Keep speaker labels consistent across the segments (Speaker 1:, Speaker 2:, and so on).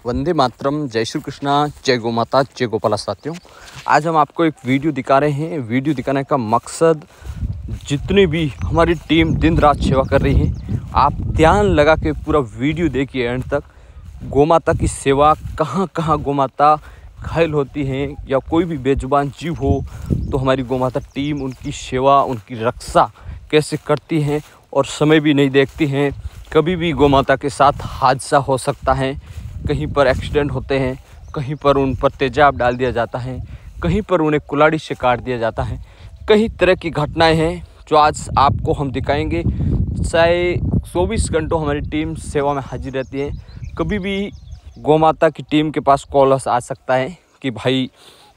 Speaker 1: वंदे मातरम, जय श्री कृष्णा, जय गौ माता, जय गोपाला। साथियों, आज हम आपको एक वीडियो दिखा रहे हैं। वीडियो दिखाने का मकसद, जितनी भी हमारी टीम दिन रात सेवा कर रही है, आप ध्यान लगा के पूरा वीडियो देखिए एंड तक। गौ माता की सेवा, कहाँ कहाँ गौ माता घायल होती हैं या कोई भी बेजुबान जीव हो तो हमारी गौ माता टीम उनकी सेवा, उनकी रक्षा कैसे करती हैं और समय भी नहीं देखती हैं। कभी भी गौ माता के साथ हादसा हो सकता है, कहीं पर एक्सीडेंट होते हैं, कहीं पर उन पर तेजाब डाल दिया जाता है, कहीं पर उन्हें कुल्हाड़ी से काट दिया जाता है। कई तरह की घटनाएं हैं जो आज आपको हम दिखाएंगे। चाहे 24 घंटों हमारी टीम सेवा में हाजिर रहती है। कभी भी गौ माता की टीम के पास कॉल्स आ सकता है कि भाई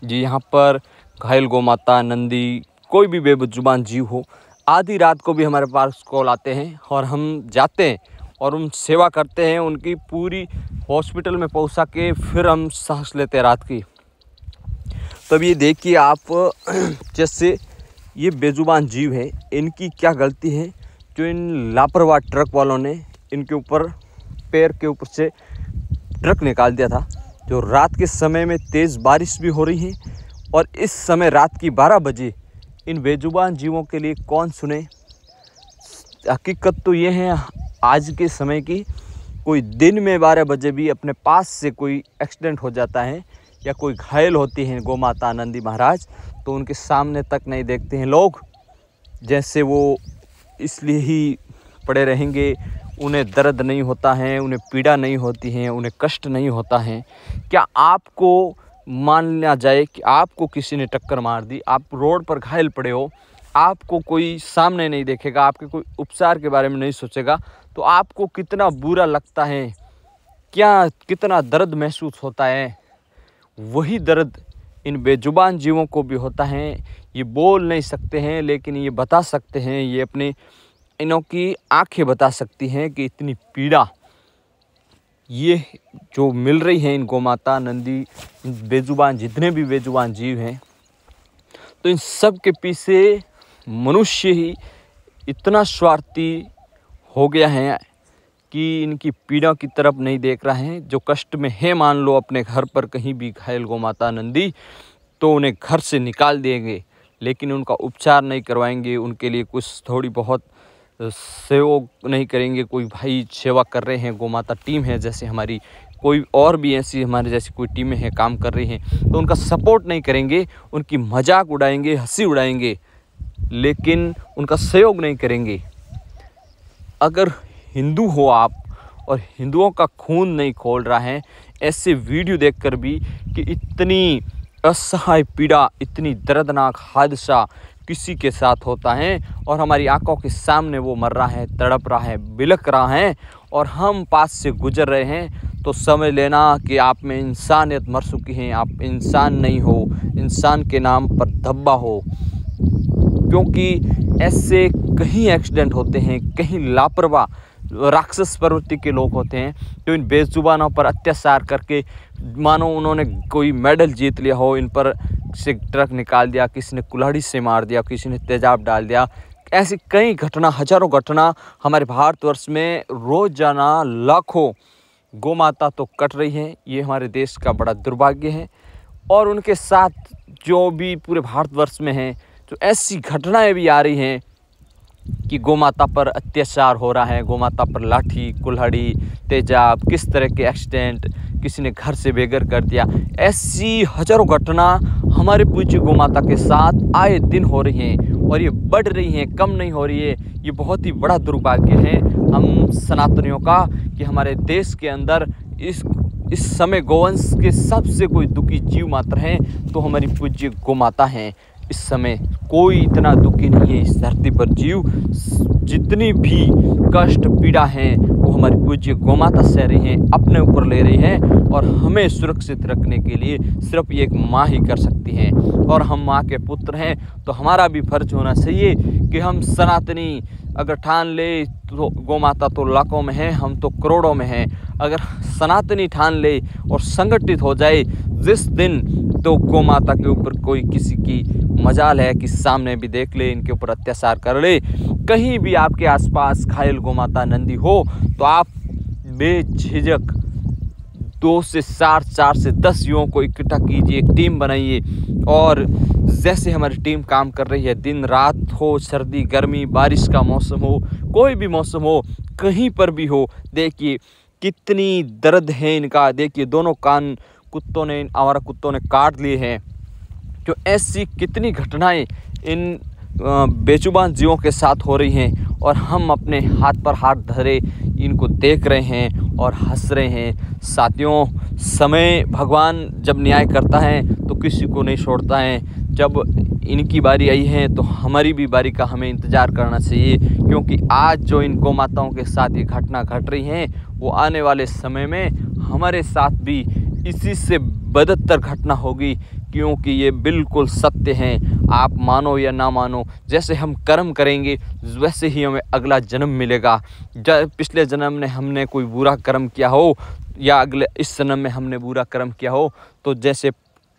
Speaker 1: जी यहाँ पर घायल गौ माता, नंदी, कोई भी बेजुबान जीव हो। आधी रात को भी हमारे पास कॉल आते हैं और हम जाते हैं और उन सेवा करते हैं, उनकी पूरी हॉस्पिटल में पहुंचा के फिर हम सांस लेते हैं रात की। तब ये देखिए आप, जैसे ये बेजुबान जीव है, इनकी क्या गलती है जो इन लापरवाह ट्रक वालों ने इनके ऊपर, पैर के ऊपर से ट्रक निकाल दिया था। जो रात के समय में तेज़ बारिश भी हो रही है और इस समय रात की 12 बजे इन बेजुबान जीवों के लिए कौन सुने। हकीकत तो ये है आज के समय की, कोई दिन में 12 बजे भी अपने पास से कोई एक्सीडेंट हो जाता है या कोई घायल होती हैं गौ माता, नंदी महाराज, तो उनके सामने तक नहीं देखते हैं लोग। जैसे वो इसलिए ही पड़े रहेंगे, उन्हें दर्द नहीं होता है, उन्हें पीड़ा नहीं होती है, उन्हें कष्ट नहीं होता है। क्या आपको मान लिया जाए कि आपको किसी ने टक्कर मार दी, आप रोड पर घायल पड़े हो, आपको कोई सामने नहीं देखेगा, आपके कोई उपचार के बारे में नहीं सोचेगा, तो आपको कितना बुरा लगता है, क्या कितना दर्द महसूस होता है। वही दर्द इन बेजुबान जीवों को भी होता है। ये बोल नहीं सकते हैं लेकिन ये बता सकते हैं, ये अपने इनों की आंखें बता सकती हैं कि इतनी पीड़ा ये जो मिल रही है इन गौ माता, नंदी, बेजुबान, जितने भी बेजुबान जीव हैं। तो इन सब के पीछे मनुष्य ही इतना स्वार्थी हो गया है कि इनकी पीड़ा की तरफ नहीं देख रहा है। जो कष्ट में है, मान लो अपने घर पर कहीं भी घायल गौ माता, नंदी, तो उन्हें घर से निकाल देंगे लेकिन उनका उपचार नहीं करवाएंगे, उनके लिए कुछ थोड़ी बहुत सेवा नहीं करेंगे। कोई भाई सेवा कर रहे हैं, गौ माता टीम है जैसे हमारी, कोई और भी ऐसी हमारे जैसी कोई टीमें हैं, काम कर रही हैं, तो उनका सपोर्ट नहीं करेंगे, उनकी मजाक उड़ाएंगे, हंसी उड़ाएंगे, लेकिन उनका सहयोग नहीं करेंगे। अगर हिंदू हो आप और हिंदुओं का खून नहीं खोल रहा है ऐसे वीडियो देखकर भी कि इतनी असहाय पीड़ा, इतनी दर्दनाक हादसा किसी के साथ होता है और हमारी आंखों के सामने वो मर रहा है, तड़प रहा है, बिलख रहा है और हम पास से गुजर रहे हैं, तो समझ लेना कि आप में इंसानियत मर चुकी है। आप इंसान नहीं हो, इंसान के नाम पर धब्बा हो। क्योंकि ऐसे कहीं एक्सीडेंट होते हैं, कहीं लापरवाह राक्षस प्रवृत्ति के लोग होते हैं जो इन बेजुबानों पर अत्याचार करके, मानो उन्होंने कोई मेडल जीत लिया हो, इन पर से ट्रक निकाल दिया, किसी ने कुल्हाड़ी से मार दिया, किसी ने तेजाब डाल दिया। ऐसी कई घटना, हजारों घटना हमारे भारतवर्ष में रोजाना लाखों गौ माता तो कट रही हैं। ये हमारे देश का बड़ा दुर्भाग्य है। और उनके साथ जो भी पूरे भारतवर्ष में हैं, जो ऐसी घटनाएं भी आ रही हैं कि गौ माता पर अत्याचार हो रहा है, गौ माता पर लाठी, कुल्हाड़ी, तेजाब, किस तरह के एक्सीडेंट, किसी ने घर से बेघर कर दिया, ऐसी हजारों घटना हमारे पूज्य गौ माता के साथ आए दिन हो रही हैं और ये बढ़ रही हैं, कम नहीं हो रही है। ये बहुत ही बड़ा दुर्भाग्य है हम सनातनियों का कि हमारे देश के अंदर इस समय गौवंश के सबसे कोई दुखी जीव मात्र हैं तो हमारी पूज्य गौ माता हैं। इस समय कोई इतना दुखी नहीं है इस धरती पर जीव। जितनी भी कष्ट पीड़ा हैं वो हमारी पूज्य गौ माता सह रही हैं, अपने ऊपर ले रही हैं और हमें सुरक्षित रखने के लिए सिर्फ ये एक माँ ही कर सकती हैं। और हम माँ के पुत्र हैं तो हमारा भी फर्ज होना चाहिए कि हम सनातनी अगर ठान ले तो गौ माता तो लाखों में है, हम तो करोड़ों में हैं। अगर सनातनी ठान ले और संगठित हो जाए जिस दिन, तो गौ माता के ऊपर कोई किसी की मजाल है कि सामने भी देख ले, इनके ऊपर अत्याचार कर ले। कहीं भी आपके आसपास घायल गौ माता, नंदी हो तो आप बेझिझक 2 से 4 से 10 युवाओं को इकट्ठा कीजिए, एक टीम बनाइए और जैसे हमारी टीम काम कर रही है, दिन रात हो, सर्दी गर्मी बारिश का मौसम हो, कोई भी मौसम हो, कहीं पर भी हो, देखिए कितनी दर्द है इनका। देखिए दोनों कान आवारा कुत्तों ने काट लिए हैं। जो ऐसी कितनी घटनाएं इन बेजुबान जीवों के साथ हो रही हैं और हम अपने हाथ पर हाथ धरे इनको देख रहे हैं और हंस रहे हैं। साथियों, समय भगवान जब न्याय करता है तो किसी को नहीं छोड़ता है। जब इनकी बारी आई है तो हमारी भी बारी का हमें इंतज़ार करना चाहिए, क्योंकि आज जो इन गौ माताओं के साथ ये घटना घट रही हैं वो आने वाले समय में हमारे साथ भी इसी से बदतर घटना होगी, क्योंकि ये बिल्कुल सत्य हैं। आप मानो या ना मानो, जैसे हम कर्म करेंगे वैसे ही हमें अगला जन्म मिलेगा। पिछले जन्म में हमने कोई बुरा कर्म किया हो या इस जन्म में हमने बुरा कर्म किया हो, तो जैसे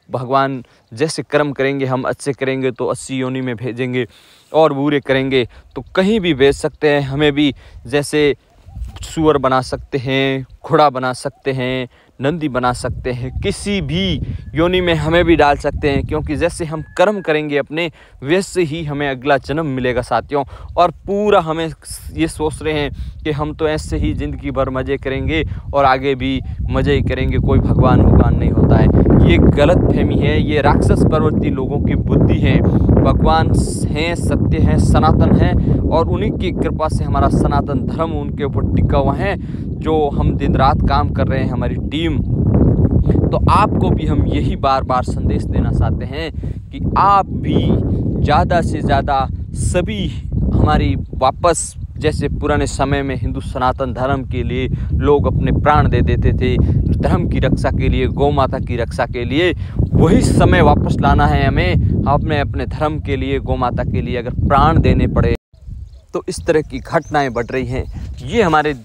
Speaker 1: भगवान जैसे कर्म करेंगे, हम अच्छे करेंगे तो 80 योनि में भेजेंगे और बुरे करेंगे तो कहीं भी भेज सकते हैं। हमें भी जैसे सूअर बना सकते हैं, घोड़ा बना सकते हैं, नंदी बना सकते हैं, किसी भी योनि में हमें भी डाल सकते हैं, क्योंकि जैसे हम कर्म करेंगे अपने वैसे ही हमें अगला जन्म मिलेगा साथियों। और पूरा हमें ये सोच रहे हैं कि हम तो ऐसे ही ज़िंदगी भर मज़े करेंगे और आगे भी मज़े ही करेंगे, कोई भगवान नहीं होता है। ये गलत फहमी है, ये राक्षस प्रवृत्ति लोगों की बुद्धि है। भगवान हैं, सत्य हैं, सनातन हैं और उन्हीं की कृपा से हमारा सनातन धर्म उनके ऊपर टिका हुआ है। जो हम दिन रात काम कर रहे हैं हमारी टीम, तो आपको भी हम यही बार बार संदेश देना चाहते हैं कि आप भी ज़्यादा से ज़्यादा सभी हमारी वापस, जैसे पुराने समय में हिंदू सनातन धर्म के लिए लोग अपने प्राण दे देते थे, धर्म की रक्षा के लिए, गौ माता की रक्षा के लिए, वही समय वापस लाना है हमें। अपने धर्म के लिए, गौ माता के लिए अगर प्राण देने पड़े तो इस तरह की घटनाएं बढ़ रही हैं। ये हमारे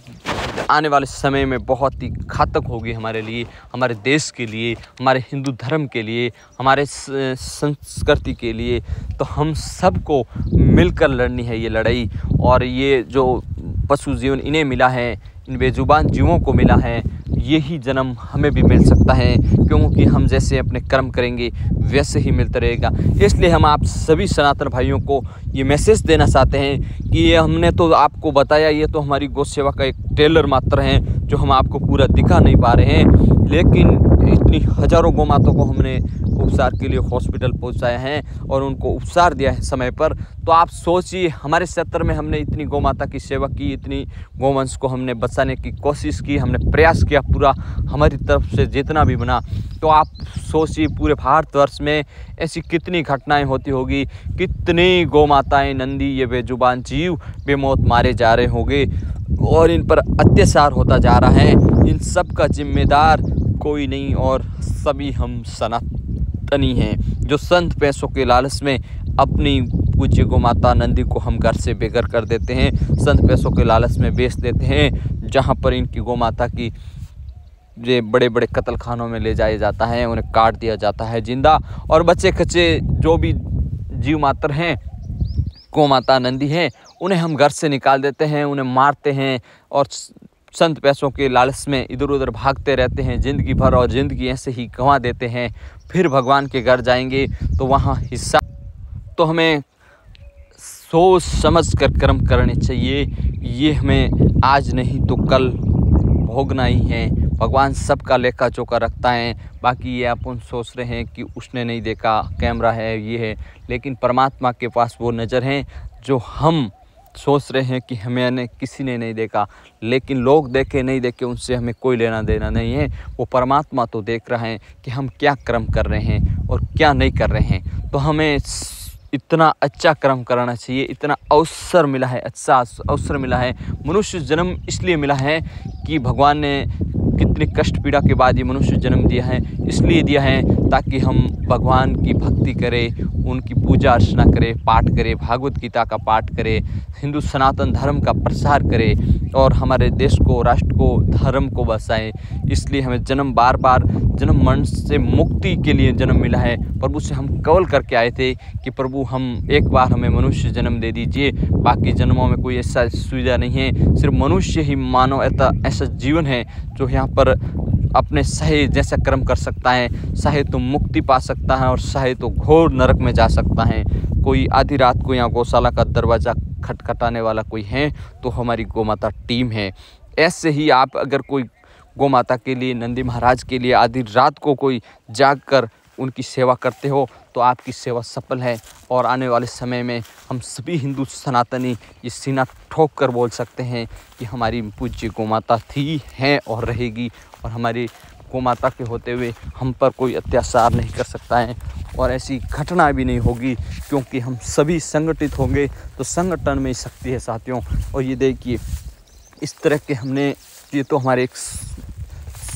Speaker 1: आने वाले समय में बहुत ही घातक होगी हमारे लिए, हमारे देश के लिए, हमारे हिंदू धर्म के लिए, हमारे संस्कृति के लिए। तो हम सबको मिलकर लड़नी है ये लड़ाई। और ये जो पशु जीवन इन्हें मिला है, इन बेजुबान जीवों को मिला है, यही जन्म हमें भी मिल सकता है, क्योंकि हम जैसे अपने कर्म करेंगे वैसे ही मिलता रहेगा। इसलिए हम आप सभी सनातन भाइयों को ये मैसेज देना चाहते हैं कि ये हमने तो आपको बताया, ये तो हमारी गौ सेवा का एक ट्रेलर मात्र है जो हम आपको पूरा दिखा नहीं पा रहे हैं, लेकिन इतनी हज़ारों गौ माताओं को हमने उपचार के लिए हॉस्पिटल पहुंचाया है और उनको उपचार दिया है समय पर। तो आप सोचिए, हमारे क्षेत्र में हमने इतनी गौ माता की सेवा की, इतनी गौवंश को हमने बचाने की कोशिश की, हमने प्रयास किया पूरा हमारी तरफ से जितना भी बना। तो आप सोचिए पूरे भारतवर्ष में ऐसी कितनी घटनाएं होती होगी, कितनी गौ माताएँ, नंदी, ये बेजुबान जीव बेमौत मारे जा रहे होंगे और इन पर अत्याचार होता जा रहा है। इन सब का जिम्मेदार कोई नहीं और सभी हम सनातनी हैं, जो संत पैसों के लालच में अपनी पूज्य गौ माता नंदी को हम घर से बेघर कर देते हैं, संत पैसों के लालच में बेच देते हैं, जहाँ पर इनकी गौ माता की ये बड़े बड़े कत्ल खानों में ले जाया जाता है, उन्हें काट दिया जाता है जिंदा। और बच्चे कच्चे जो भी जीव मात्र हैं, गौ माता नंदी हैं, उन्हें हम घर से निकाल देते हैं, उन्हें मारते हैं और संत पैसों के लालच में इधर उधर भागते रहते हैं ज़िंदगी भर और ज़िंदगी ऐसे ही गंवा देते हैं। फिर भगवान के घर जाएंगे तो वहाँ हिस्सा, तो हमें सोच समझ कर कर्म करने चाहिए। ये हमें आज नहीं तो कल भोगना ही है। भगवान सबका लेखा जोखा रखता है। बाकी ये अपन सोच रहे हैं कि उसने नहीं देखा, कैमरा है, ये है, लेकिन परमात्मा के पास वो नज़र है जो हम सोच रहे हैं कि हमें किसी ने नहीं देखा, लेकिन लोग देखे नहीं देखे उनसे हमें कोई लेना देना नहीं है। वो परमात्मा तो देख रहा है कि हम क्या कर्म कर रहे हैं और क्या नहीं कर रहे हैं। तो हमें इतना अच्छा कर्म कराना चाहिए। इतना अवसर मिला है, अच्छा अवसर मिला है। मनुष्य जन्म इसलिए मिला है कि भगवान ने कितनी कष्ट पीड़ा के बाद ये मनुष्य जन्म दिया है, इसलिए दिया है ताकि हम भगवान की भक्ति करें, उनकी पूजा अर्चना करें, पाठ करें, भागवत गीता का पाठ करें, हिंदू सनातन धर्म का प्रसार करें और हमारे देश को, राष्ट्र को, धर्म को बचाएं। इसलिए हमें जन्म बार बार जन्म मरण से मुक्ति के लिए जन्म मिला है। प्रभु से हम कवल करके आए थे कि प्रभु हम एक बार हमें मनुष्य जन्म दे दीजिए, बाकी जन्मों में कोई ऐसा सुविधा नहीं है, सिर्फ मनुष्य ही मानव ऐसा जीवन है जो यहाँ पर अपने सहे जैसा कर्म कर सकता है, चाहे तो मुक्ति पा सकता है और चाहे तो घोर नरक में जा सकता है। कोई आधी रात को यहाँ गौशाला का दरवाज़ा खटखटाने वाला कोई है तो हमारी गौ माता टीम है। ऐसे ही आप अगर कोई गौ माता के लिए, नंदी महाराज के लिए आधी रात को कोई जाग कर उनकी सेवा करते हो तो आपकी सेवा सफल है। और आने वाले समय में हम सभी हिंदू सनातनी ये सीना ठोक कर बोल सकते हैं कि हमारी पूज्य गौ माता थी, है और रहेगी, और हमारी गौ माता के होते हुए हम पर कोई अत्याचार नहीं कर सकता है और ऐसी घटना भी नहीं होगी, क्योंकि हम सभी संगठित होंगे तो संगठन में शक्ति है साथियों। और ये देखिए इस तरह के हमने, ये तो हमारे एक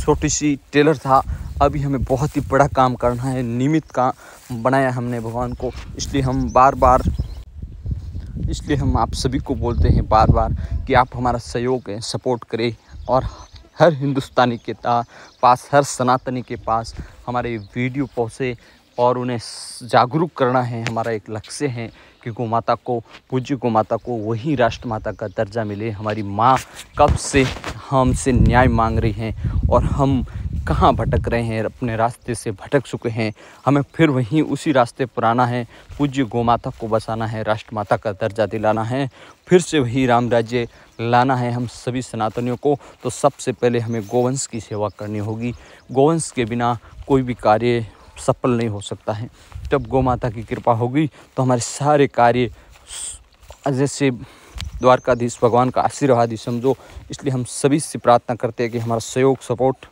Speaker 1: छोटी सी टेलर था, अभी हमें बहुत ही बड़ा काम करना है, निमित्त का बनाया हमने भगवान को। इसलिए हम आप सभी को बोलते हैं बार बार कि आप हमारा सहयोग है, सपोर्ट करें और हर हिंदुस्तानी के पास, हर सनातनी के पास हमारे वीडियो पहुँचे और उन्हें जागरूक करना है। हमारा एक लक्ष्य है कि गौ माता को, पूज्य गौ माता को वही राष्ट्र माता का दर्जा मिले। हमारी माँ कब से हमसे न्याय मांग रही हैं और हम कहाँ भटक रहे हैं, अपने रास्ते से भटक चुके हैं, हमें फिर वहीं उसी रास्ते पर आना है। पूज्य गौ माता को बचाना है, राष्ट्र माता का दर्जा दिलाना है, फिर से वही राम राज्य लाना है हम सभी सनातनियों को। तो सबसे पहले हमें गौवंश की सेवा करनी होगी। गौवंश के बिना कोई भी कार्य सफल नहीं हो सकता है। जब गौ माता की कृपा होगी तो हमारे सारे कार्य जैसे द्वारकाधीश भगवान का आशीर्वाद ही समझो। इसलिए हम सभी से प्रार्थना करते हैं कि हमारा सहयोग, सपोर्ट